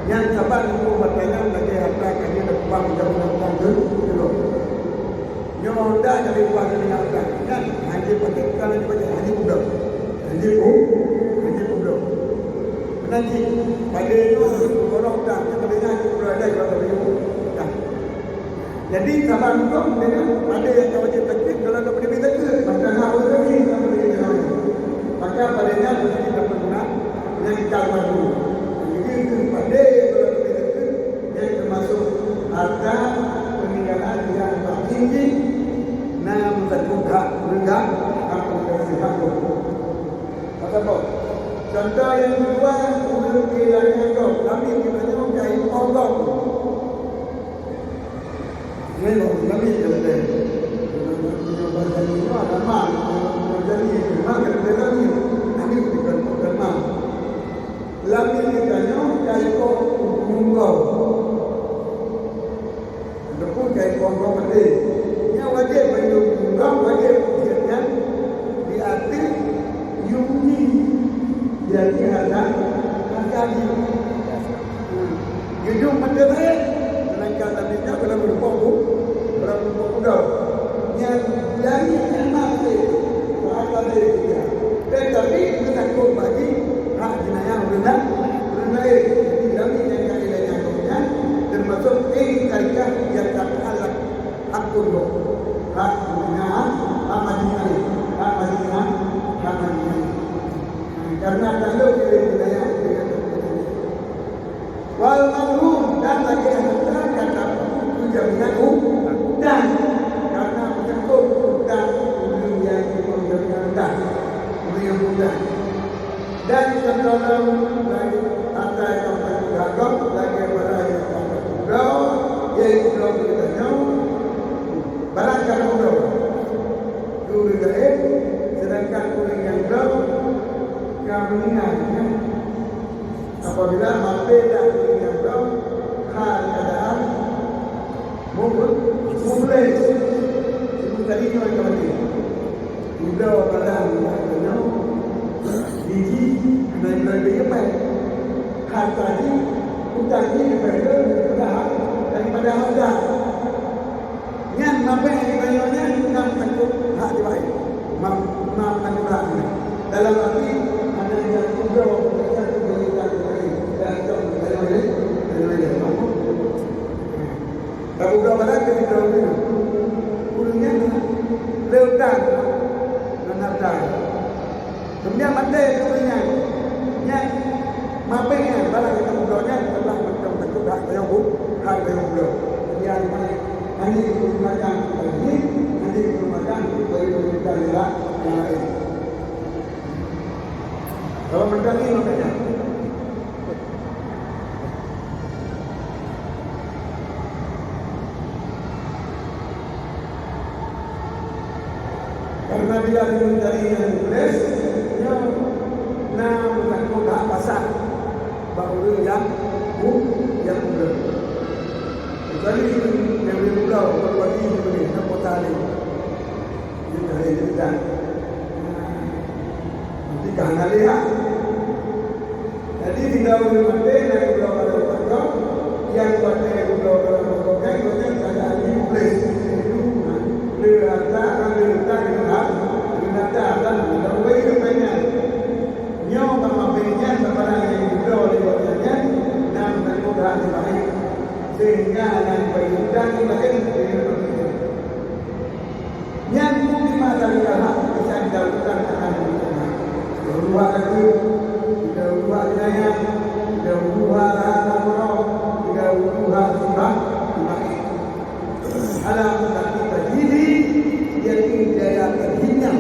Yang sabar hukum bertanya lagi harta kami dapat menjadi dulu. Yang dah jadi upah dari harta kan haji pakai kalau dibaca haji budak, haji budak. Nanti pada itu orang dah kemudian haji budak ada juga beliau. Jadi sabar hukum dengan ada yang wajib takbir kalau tak boleh takbir maka harus lagi kalau boleh jalan. Maka padanya mesti dapat guna yang kalma dulu. Jadi pada yang kalau boleh takbir yang termasuk harta peninggalan yang tinggi nam terbuka rendah aku kasih aku. Kata apa? Contoh yang kedua menurut keilangnya kau kami kita menjadi Allah. Kami jadi badan ini ada mal, jadi mal kerja kami, kami bukan mal. Lagi kita jadi kau mungkau, lepas jadi kau mati. Yang wajib bagi mungkau wajib dia diarti yuni, jadi ada kali. Hidup materi, sedangkan tadi kita belum berpokok. Mudah yang lagi yang mati ada dia tetapi kita kau bagi hak jenayah rendah jadi kami yang kaidahnya punya termasuk karya yang terhalak hak kullu hak jenayah hak madinah karena kalau jenayah wal mahrum dan lagi harta kata jaminan dan karena menyangkut hutang yang diperlukan hutang dan dalam lagi ada yang beragam lagi pada yang beragam yaitu belum kita barangkan belum dulu gaib sedangkan kuring yang belum kaminan apabila mampu dan kuring yang belum keadaan mulai tadi ni orang mati. Udah barang kenal biji dan dia apa? Harta ni utang ni daripada harga. Yang apa yang dibayarnya nak takut hak dibayar. Mam anulah. Dalam arti ada yang udah berkata berita dan Abu Bakar kita dulu. Kulnya leutan nanata. Kemudian mandai kulnya. Nya mapenya barang kita mudahnya telah betul-betul dah yang hal yang belum. Jadi hari makan ini, nanti makan bagi kita yang lain. Kalau mendaki makanya karena bila mencari yang tulis, yang nak tak pasal baru yang belum. Jadi yang belum berbagi ini apa tadi? Ini dari kita. Nanti kahana lihat. Jadi tidak boleh mati dari belum ada waktu yang mati belum ada waktu yang ada ini tulis. Đưa ta akan kita akan melalui kepennya nyawa pemampirnya kepada yang juga oleh wajahnya dan mudah dibaik sehingga yang berhutang lain yang mungkin dari hak bisa dilakukan akan berubah lagi tidak berubah daya tidak berubah rasa moral tidak berubah sebab dibaik alam tapi berdiri dia tidak terhina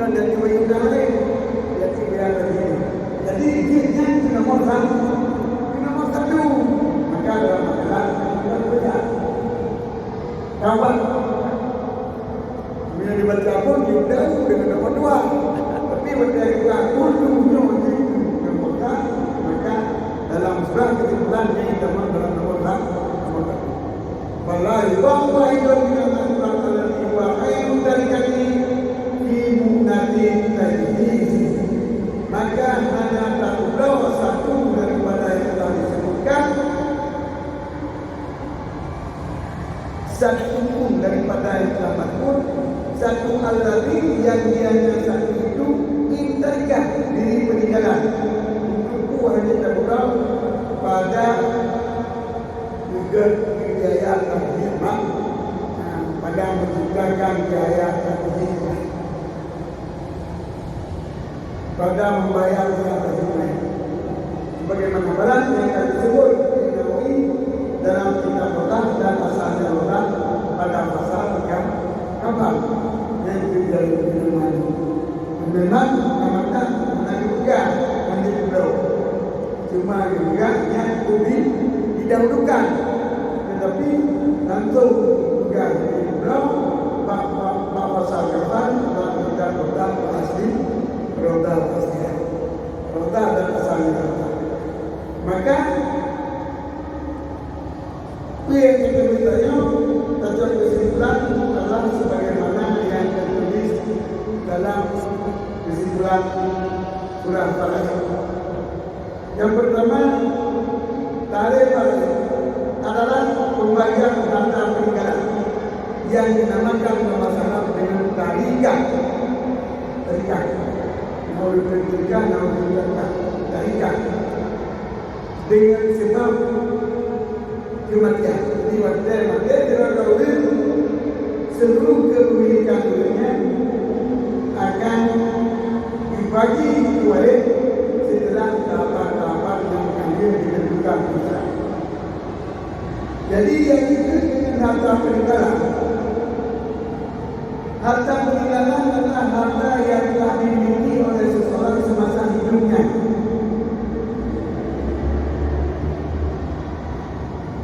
dan dari wayudah lain dia tidak terhina. Jadi dia nomor satu maka dalam masalah kita berbeda. Kawan bila dibaca pun kita dengan nomor dua. Tapi pada kita pun maka dalam surah kesimpulan yang teman dalam nomor satu. Wallahi bahwa itu dengan Allah wa khairun darikati fi munatin tajhiz. Maka hanya takutlah satu daripada yang telah disebutkan satu pun daripada yang selamat pun, satu al-ladhi yang dianya satu itu intarikah diri peninggalan untuk hanya terkurang pada juga kejayaan al-hikmah, pada menciptakan kejayaan al-hikmah, pada membayar al-hikmah. Sebagaimana balas yang kami sebut di dalam kitab Allah dan asalnya Allah pada pasal yang keempat yang dari firman. Memang namanya juga menjadi cuma juga yang lebih didahulukan, tetapi langsung juga belum pasal keempat dan kitab Allah asli roda asli roda dan asalnya. Maka yang kita bertanya tentang kesimpulan adalah sebagaimana yang tertulis dalam kesimpulan surah Al-Falaq. Yang pertama, tarikh adalah pembagian harta peninggalan yang dinamakan masalah dengan tarikat. Tarikat. Tarikat. Dengan sebab kematian. Jadi mati dengan tahu seluruh kepemilikan dunia akan dibagi oleh setelah tahapan-tahapan yang akan ditentukan. Jadi yang itu dengan harta peninggalan. Harta peninggalan adalah harta yang telah dimiliki oleh seseorang semasa hidupnya.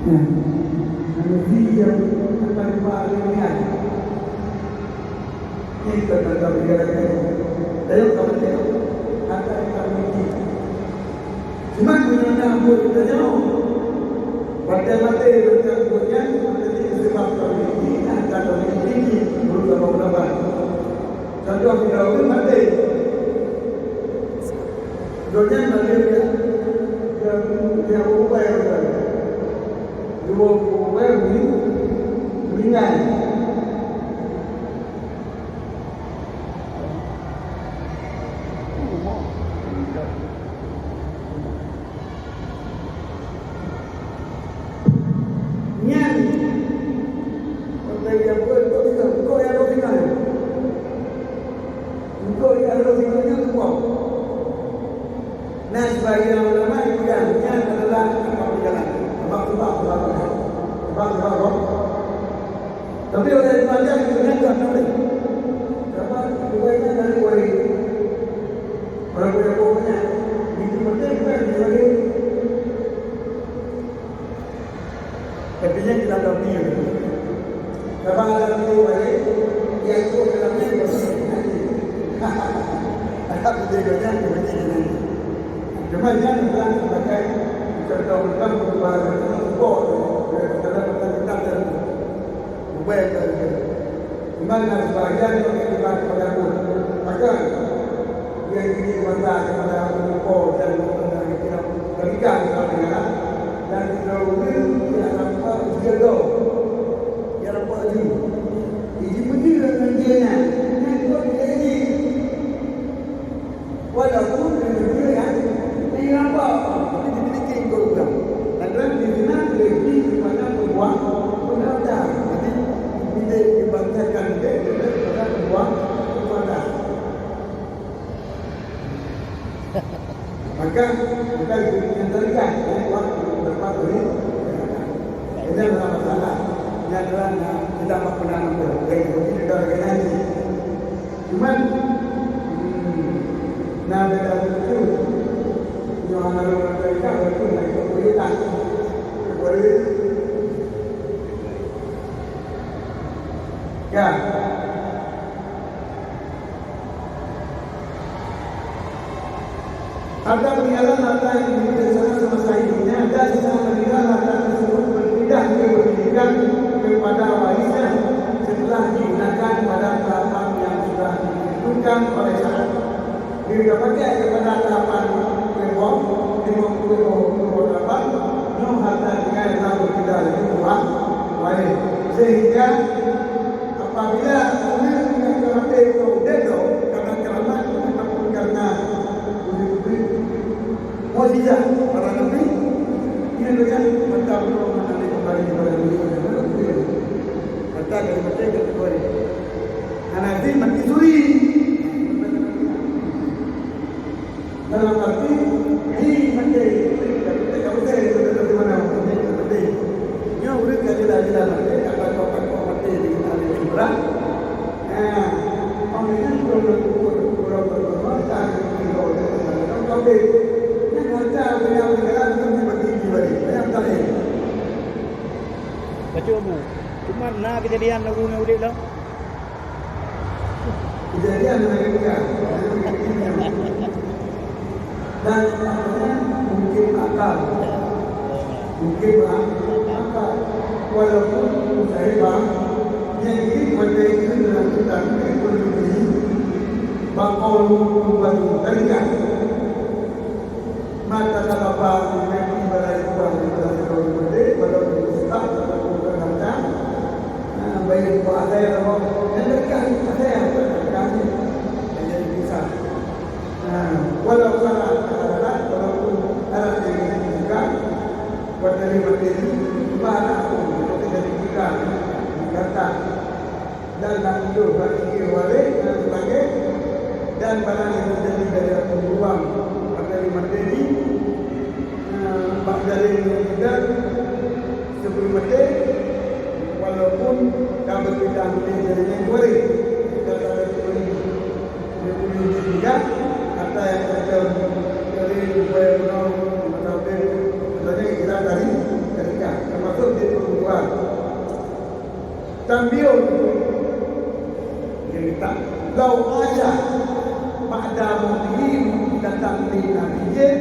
Manusia yang akan beralihan ini tentang berjalan dalam kawasan akan kami cuma guna buat kita jauh mati tentang buatnya menjadi sebab kami akan kami berusaha berubah contoh kita mati doanya mati yang upaya dua ringan. Nyan, orang yang buat kau yang ringan, kau yang ringannya semua. Nah, sebagian ulama yang nyan adalah peninggalan. Tapi oleh pelajar itu kan boleh. Apa buahnya dari buah orang punya itu penting kan sebagai tapi yang kita tahu ni. Kalau ada buah yang itu dalamnya bersih. Ada bedanya begini. Cuma yang dalam sebagai contoh bukan perubahan sport dalam tentang bukan mana sebagian yang dibuat pada maka yang dibuat kepada sport dan kita berikan kepada dan dahulu dia apa dia do dia apa lagi ini begini dengan dia yang ini walaupun dia ini apa dimiliki program dan di sana lebih kepada peluang pendatang. Jadi bila dibangsakan kepada peluang pendatang. Maka kita diantarkan waktu beberapa hari. Ini adalah masalah. Ini adalah tidak pernah berbaik. Ini adalah generasi. Cuman nah beda itu yang orang mereka itu mereka kuliah boleh ya ada peninggalan harta yang dimiliki semasa hidupnya ada sisa peninggalan harta tersebut berpindah ke pendidikan kepada warisnya setelah digunakan pada tahapan yang sudah ditentukan oleh syarat. Bila pakai kepada tahapan kebom 50 harta dengan yang berpindah lagi buat waris sehingga apabila orang yang kerana itu dedo karena keramat ataupun karena mukjizat para nabi ini dengan mata belum ada kembali kepada Nabi mata dari mata kategori Nabi mati suri dalam arti ini mati kalau saya itu dari mana mati ini urut kali lagi mati apa kau mati di dalam berat orang kurang bermata kau yang ada yang negara itu bagi yang tadi baca bu cuma nah kejadian lagu ni udik dah kejadian mereka dan mungkin akal walaupun saya bang yang ini berkaitan dengan kita ekonomi bakal membuat tarikan mata kalapa memang balai uang di dalam ekonomi walaupun ustaz atau berkata baik buat saya yang dekat saya kami menjadi bisa walau salah walaupun alat yang juga buat dari materi mana pun dari kita dikata dan lanjut bagi walik dan sebagainya dan barang yang terjadi dari pembuang materi materi dari yang tidak sebelum materi walaupun kabel tidak menjadi yang boleh kita ada boleh juga kata yang terjadi dari upaya menau menabur sebenarnya kita dari ketika termasuk di pembuang tambiul kita lau aja pada mungkin datang di nabiyin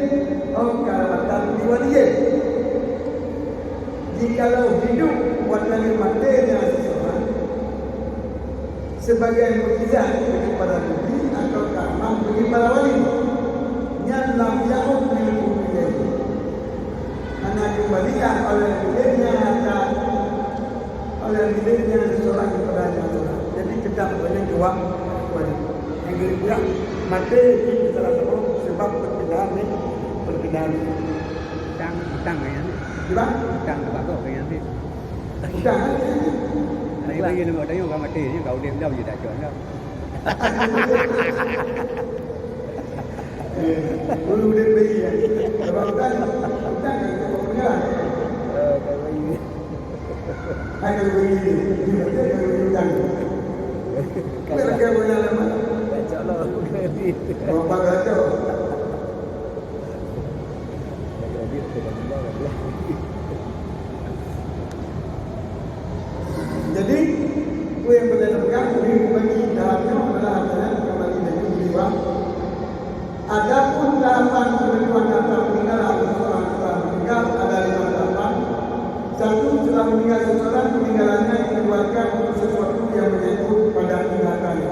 atau datang di waliyin jikalau hidup buat dari materinya seseorang sebagai mukjizat bagi para nabi atau karamah bagi para wali yang lam ya'ud min umriyah anak kembalikan oleh dirinya atau oleh dirinya seseorang kepada Allah jadi tidak banyak jawab wali yang kedua mati ini salah satu sebab perpindahan utang kan Diba? utang bagus kan sih Utang Đấy là như mà đấy mà mà tiền như cậu đem đâu gì đã chuẩn đâu. Dulu dia beli ya. Sebab kan kau punya. Hai kalau beli dia beli utang. Mereka punya lama. Kalau kredit. Bapak kata. Jadi, itu yang berdasarkan bagi dalamnya adalah kembali dari jiwa. Adapun tahapan penentuan daftar peninggalan seseorang setelah meninggal ada 5 tahapan. Satu, setelah meninggal seseorang, peninggalannya dikeluarkan untuk sesuatu yang menyangkut pada tinggatannya.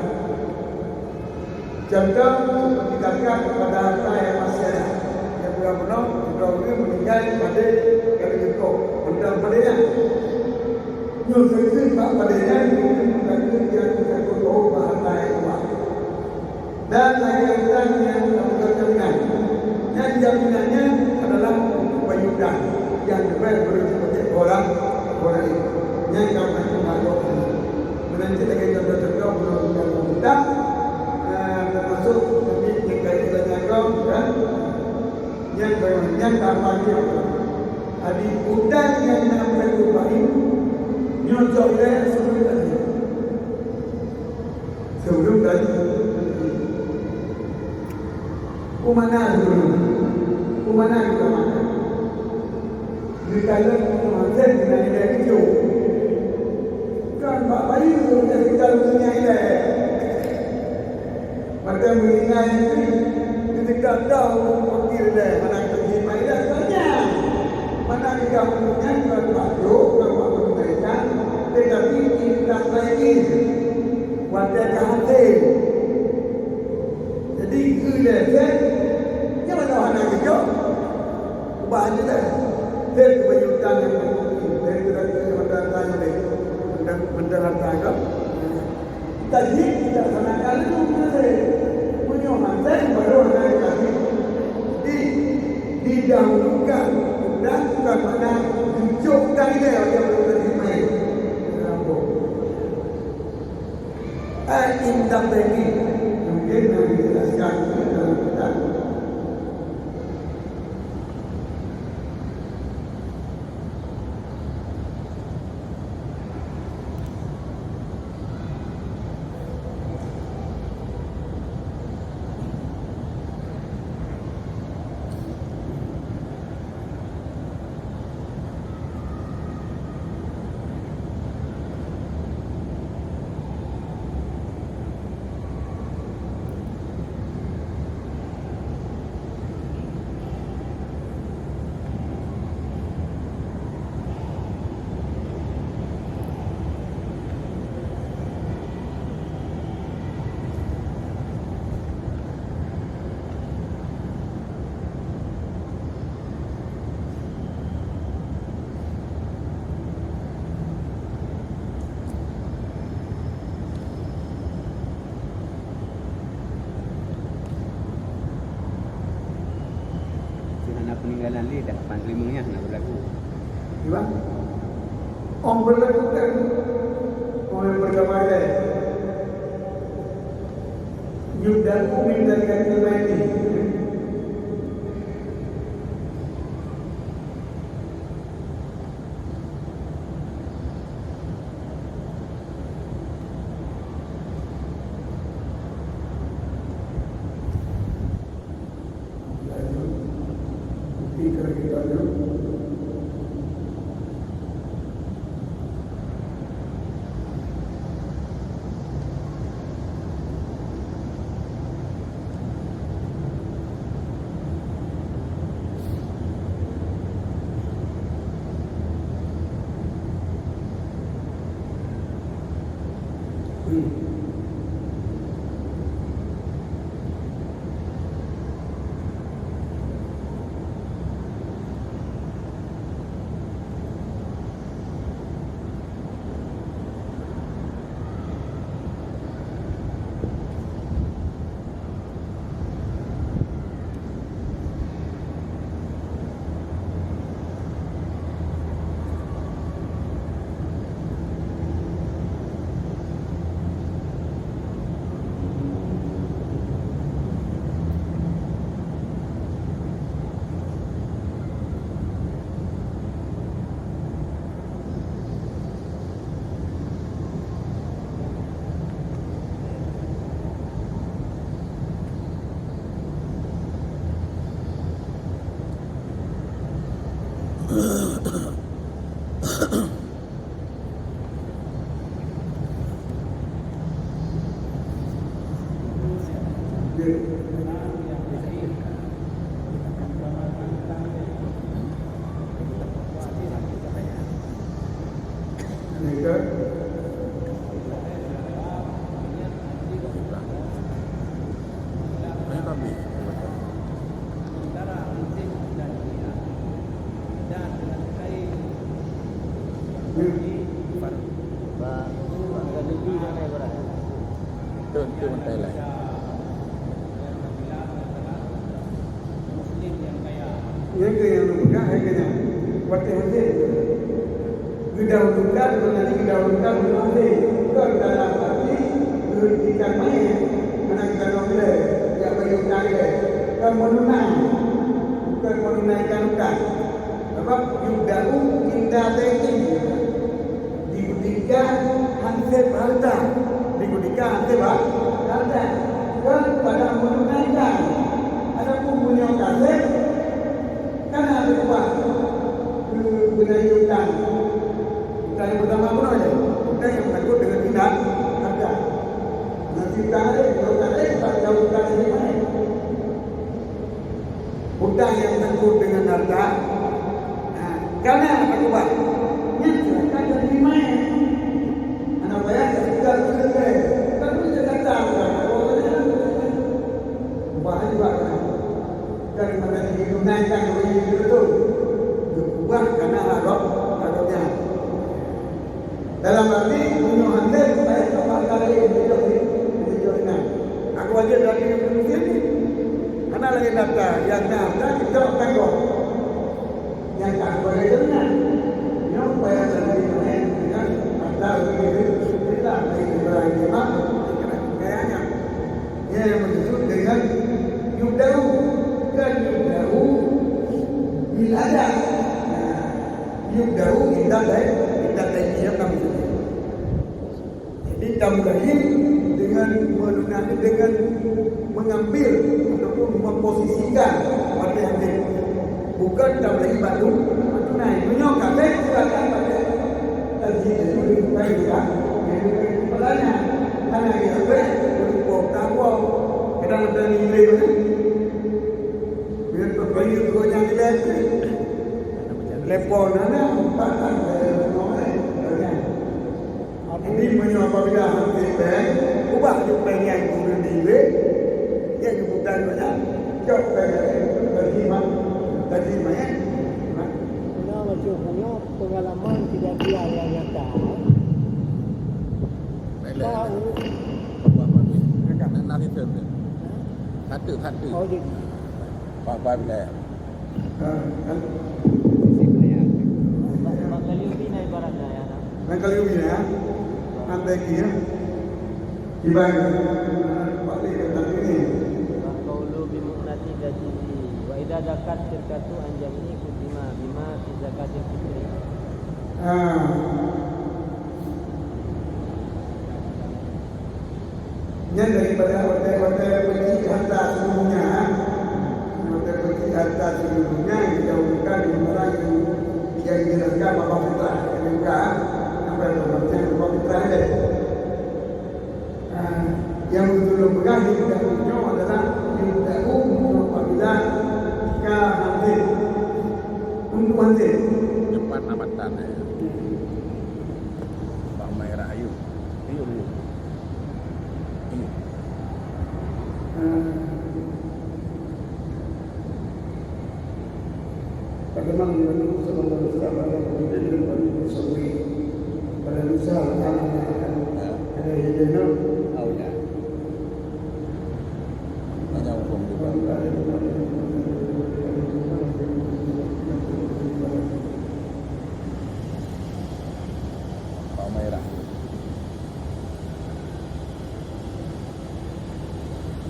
Contoh, seperti zakat kepada harta yang masih ada. Yang benar-benar sudah meninggal pada kali itu. Benda padanya. Yang sekiranya tak padanya mungkin yang menyangkut harta yang kuat. Dan lagi-lagi yang melakukan jaminan. Yang jaminannya adalah payudan yang dapat seperti orang ini. Yang kami mengaku menanti lagi contoh-contoh belum kita termasuk demi kekaitannya kau dan yang banyak tampaknya ada udang yang nampak kupain nyocoknya sebelum tadi kumana kita makan dikala kumana dengan dia itu kan Pak Bayu yang kita punya ini pada mengingat ketika tahu fakir dia mana pergi pada banyak mana kita punya kan Bayu kan Pak mereka tetapi tidak lagi wajah hati jadi ilahan yang mana anak kita ubah aja dah dari kebanyakan yang dari kebanyakan yang modal harta kan. Tadi kita sanakan itu punya mantan baru ada lagi didahulukan dan kepada hijaukan dia yang berterima indah ini mungkin yang dijelaskan dalam kitab. Peninggalan dia dah 45 yang nak berlaku. Gimana? Om berlaku kan? Om yang bergambar dia. Yudaku minta ganti mati. Kalau kita dulu Itu mentai lah. Yang memegang harganya waktu hasil didahulukan nanti didahulukan nanti bukan dalam arti berikan main karena kita boleh yang berhutang kan menunang bukan menunaikan hutang sebab yudahu indah teki diberikan hasil harta diberikan hasil harta kan pada menunaikan ada pun punya kasih kan ada uang mengenai hutang yang pertama pun ada hutang yang menakut dengan tidak ada nanti hutang ada kalau hutang ini mana hutang yang menakut dengan harta karena apa buat silakan dari mana anak bayar sudah selesai kan bisa kata bahaya juga dari mana digunakan oleh itu diubah karena haroknya dalam arti punya nak kita akan kok yang tak boleh dengar yang supaya sendiri dengan ada begitu kita dari mak kayaknya yang maksud dengan yudahu kan yudahu bila ada yudahu kita dia kamu jadi tambahin dengan menunani dengan mengambil ataupun memposisikan pada yang lain bukan tambahin batu naik menyokap silakan pada terjadi itu baik ya pelanya karena dia berbuat takwa kadang ada nilai tu biar terbaik tu yang dilihat lepon ada empatan ini menyokap apabila hati bank ubah jumlah yang guna nilai yang kebutuhan banyak jauh tadi banyak macam punya pengalaman kejadian yang nyata. Baiklah. Buat apa ni? Nak itu. Satu. Oh dia. Apa bila? Kali ubi naik baratnya ya. Kali ubi ya. Anda kira dibagi balik ke tadi ni. Qaulu bi mu'nati dajiji wa idza zakat syirkatu an jami'i kutima bima fi zakatil fitri. Yang daripada hotel-hotel peci harta seluruhnya, hotel peci harta seluruhnya kita bukan di barang yang dijelaskan Bapak Fitrah yang bukan apa itu macam Bapak Fitrah ini. Yang betul pegang di dalamnya adalah tidak apabila jika nanti untuk nanti Cepat amatan ya. Bang Merah Ayu. Ayu. Bagaimana menurut seorang sahabat yang berbeda dengan Sawi pada Nusa ada hidupnya Ya. Hanya hukum juga. Bang Merah.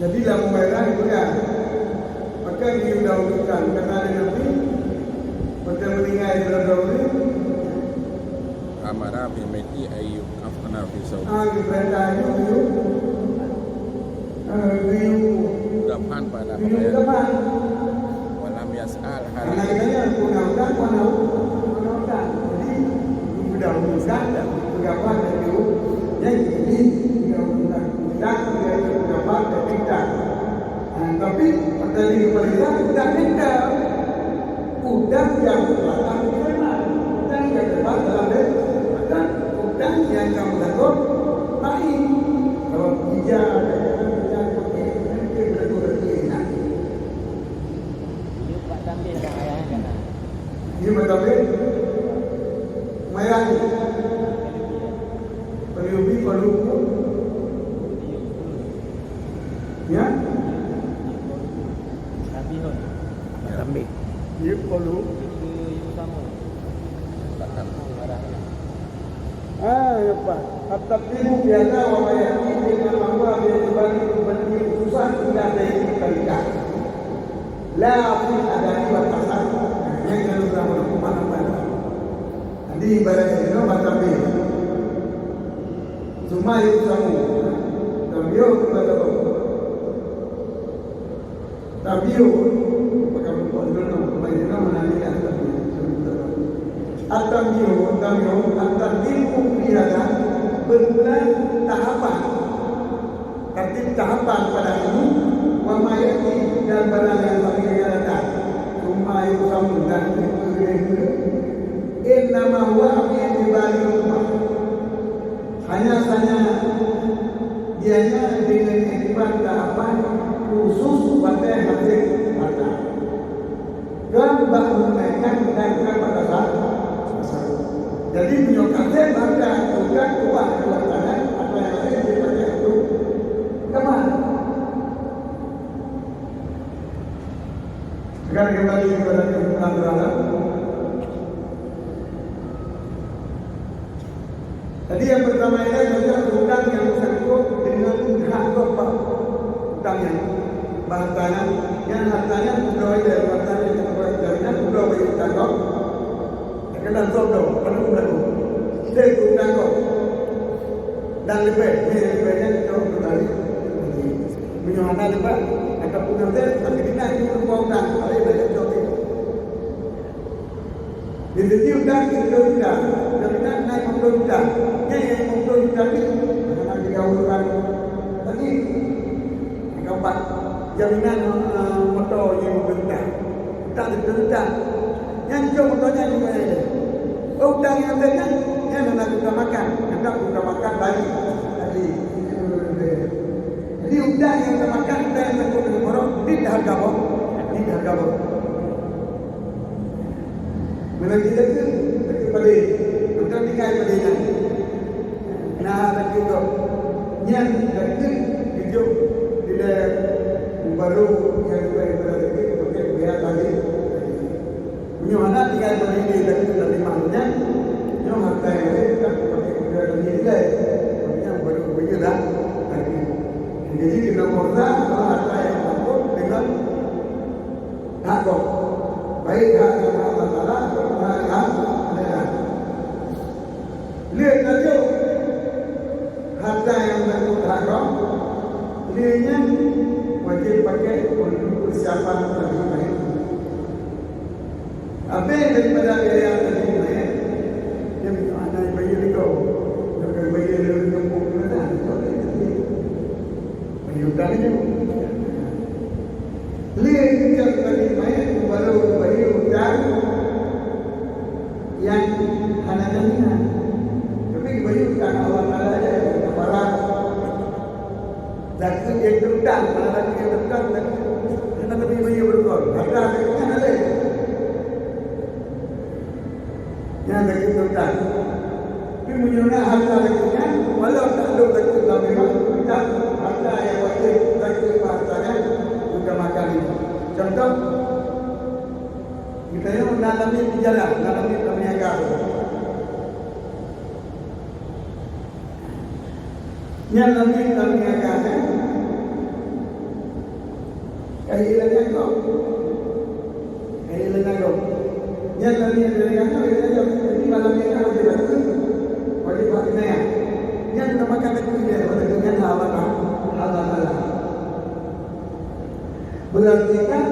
jadi lampu merah itu ya maka didahulukan karena ada Nabi pada meninggal dalam dahulu Amara bimeti ayyub afna fi saud. diperintah itu Udapan pada biu bayar. depan Walam yas'al karena hari. katanya undang-undang jadi didahulukan dan berapa itu yang jadi undang-undang dia berapa dan tidak tapi pada diri pemerintah udang yang belakang diterima udang yang depan dalam dan udang yang kamu takut baik kalau hijau dan pakai nanti berarti enak Dia buat tampil dah ayah kan. ini betul merah ni periubi perlu ya Rabihun. Tambih. dia perlu Itu sama. Bahkan Barangnya. apa at-taqimu biasa wa mayati dengan Allah yang dibagi berbagi susah tidak ada yang dikalikan la fi adani wa tasar yang kalau dalam mana-mana jadi ibaratnya itu batambi semua itu kamu tabio kepada tabio maka berkoordinasi dengan menanyakan At-tamyiz biasa berbulan tahapan tertib tahapan pada ini wa mayati dan barang yang bagi yang datang rumah yang kamu dan innama huwa min ibadi rumah hanya saja dianya dengan iktibar tahapan khusus pada hasil mata gambar menaikkan dan pada saat jadi menyokatnya bangga bukan kuat dua tangan apa yang lain daripada itu kemana Sekarang kembali kepada peraturan. Tadi yang pertama ini adalah hutang yang bersangkut dengan hak bapak. Hutang yang bahasanya, yang hartanya sudah ada, bahasanya yang berjalinan sudah bagi hutang kau. Kena sodo, penuh lalu. Saya hutang kau. Dan lebihnya kita kembali. Menyuhana lebih, ataupun nanti tapi kita ini hutang, ada banyak jodoh. Jadi hutang kita hutang. Jaminan naik memperlukan yang memperlukan ini akan digaulkan tadi yang keempat jaminan motor yang memperlukan tak diperlukan yang jauh motornya juga ada hutang yang ada yang nak utamakan hendak utamakan lagi jadi hutang yang utamakan hutang yang terkait orang tidak harga bawah menjadi itu kepada untuk tinggal padanya. Nah, lagi tu, yang lagi hidup bila baru yang berada di tempat biar lagi. Menyuhana tinggal padanya lagi lebih malunya. Yang harta yang ada pakai berada di sini. Yang baru berjuang lagi. Jadi kita berda harta yang mampu dengan hak baik hak yang Allah Taala atau hak adalah lihat saja harta yang berkut haram lihatnya wajib pakai untuk persiapan lebih baik apa yang daripada biaya lebih baik yang anak bayi itu yang bayi lebih kampung mana bayi utangnya lihat kita lebih baik baru bayi utang yang hanya jaminan bayukan Allah Taala ada kepada zakat yang terutang mana yang terutang dan lebih bayu berkor ada yang ada yang lagi terutang tapi menyuna harta lakinya walau tak ada zakat dalam memang kita harta yang wajib zakat hartanya juga makan itu contoh kita yang menanami di jalan menanami perniagaan yang nanti kami akan kehilangan kau yang nanti kehilangan jadi malam ini wajib pakai yang namakan itu dia dengan Allah Taala berarti kan